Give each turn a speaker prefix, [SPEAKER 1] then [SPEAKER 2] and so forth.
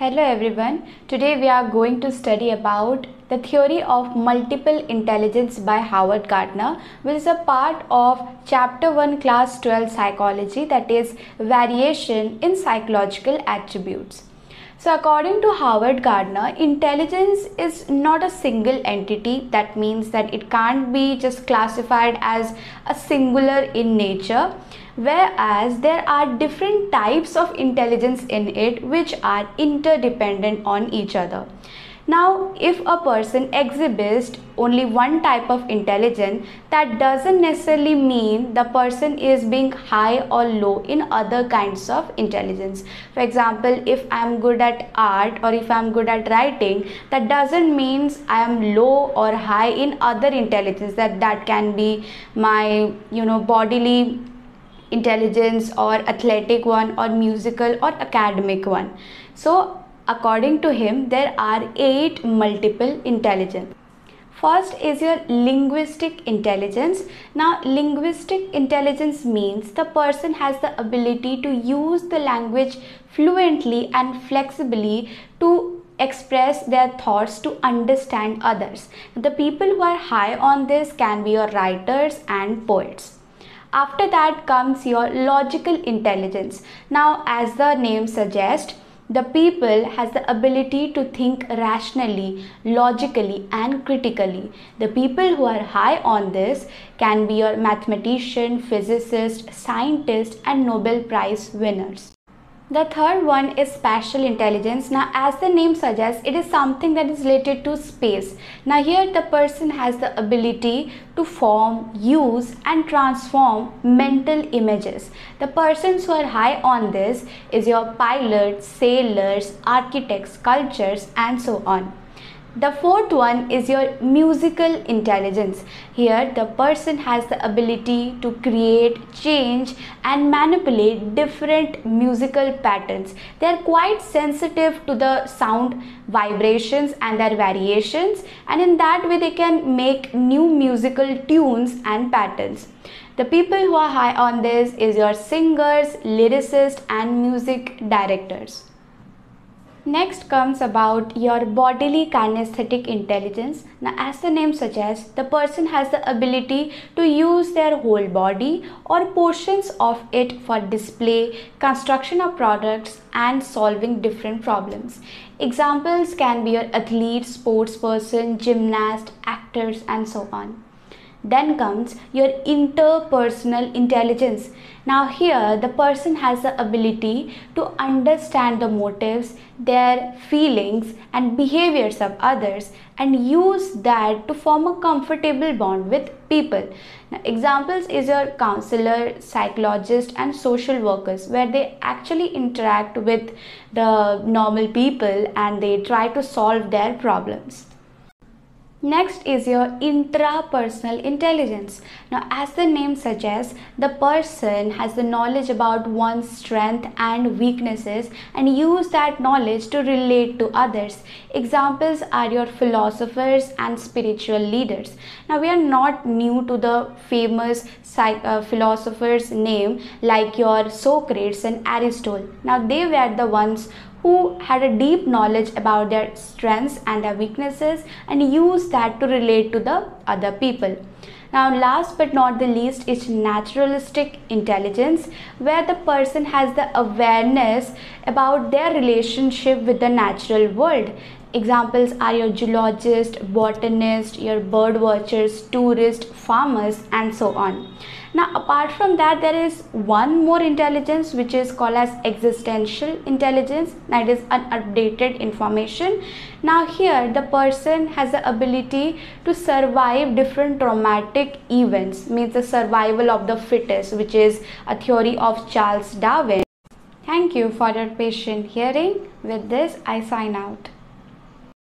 [SPEAKER 1] Hello everyone. Today we are going to study about the theory of multiple intelligence by Howard Gardner, which is a part of chapter 1 class 12 psychology, that is variation in psychological attributes. So according to Howard Gardner, intelligence is not a single entity. That means that it can't be just classified as a singular in nature, whereas there are different types of intelligence in it which are interdependent on each other. Now, if a person exhibits only one type of intelligence, that doesn't necessarily mean the person is being high or low in other kinds of intelligence. For example, if I am good at art or if I am good at writing, that doesn't mean I am low or high in other intelligence. That can be my bodily intelligence or athletic one or musical or academic one. So according to him, there are 8 multiple intelligence. First is your linguistic intelligence. Now, linguistic intelligence means the person has the ability to use the language fluently and flexibly to express their thoughts to understand others. The people who are high on this can be your writers and poets. After that comes your logical intelligence. Now, as the name suggests, the people has the ability to think rationally, logically and critically. The people who are high on this can be your mathematician, physicist, scientist and Nobel Prize winners. The third one is spatial intelligence. Now, as the name suggests, it is something that is related to space. Now, here the person has the ability to form, use and transform mental images. The persons who are high on this is your pilots, sailors, architects, sculptors and so on. The fourth one is your musical intelligence. Here the person has the ability to create, change and manipulate different musical patterns. They are quite sensitive to the sound vibrations and their variations, and in that way they can make new musical tunes and patterns. The people who are high on this is your singers, lyricists and music directors. Next comes about your bodily kinesthetic intelligence. Now, as the name suggests, the person has the ability to use their whole body or portions of it for display, construction of products and solving different problems. Examples can be your athlete, sports person, gymnast, actors and so on. Then comes your interpersonal intelligence. Now here the person has the ability to understand the motives, their feelings and behaviors of others and use that to form a comfortable bond with people. Now, examples is your counselor, psychologist and social workers, where they actually interact with the normal people and they try to solve their problems. Next is your intrapersonal intelligence. Now, as the name suggests, the person has the knowledge about one's strength and weaknesses and use that knowledge to relate to others. Examples are your philosophers and spiritual leaders. Now, we are not new to the famous philosophers' name like your Socrates and Aristotle. Now, they were the ones who had a deep knowledge about their strengths and their weaknesses and use that to relate to the other people. Now, last but not the least is naturalistic intelligence, where the person has the awareness about their relationship with the natural world. Examples are your geologist, botanist, your bird watchers, tourists, farmers and so on. Now, apart from that, there is one more intelligence which is called as existential intelligence. That is unupdated information. Now, here the person has the ability to survive different traumatic events, means the survival of the fittest, which is a theory of Charles Darwin. Thank you for your patient hearing. With this, I sign out.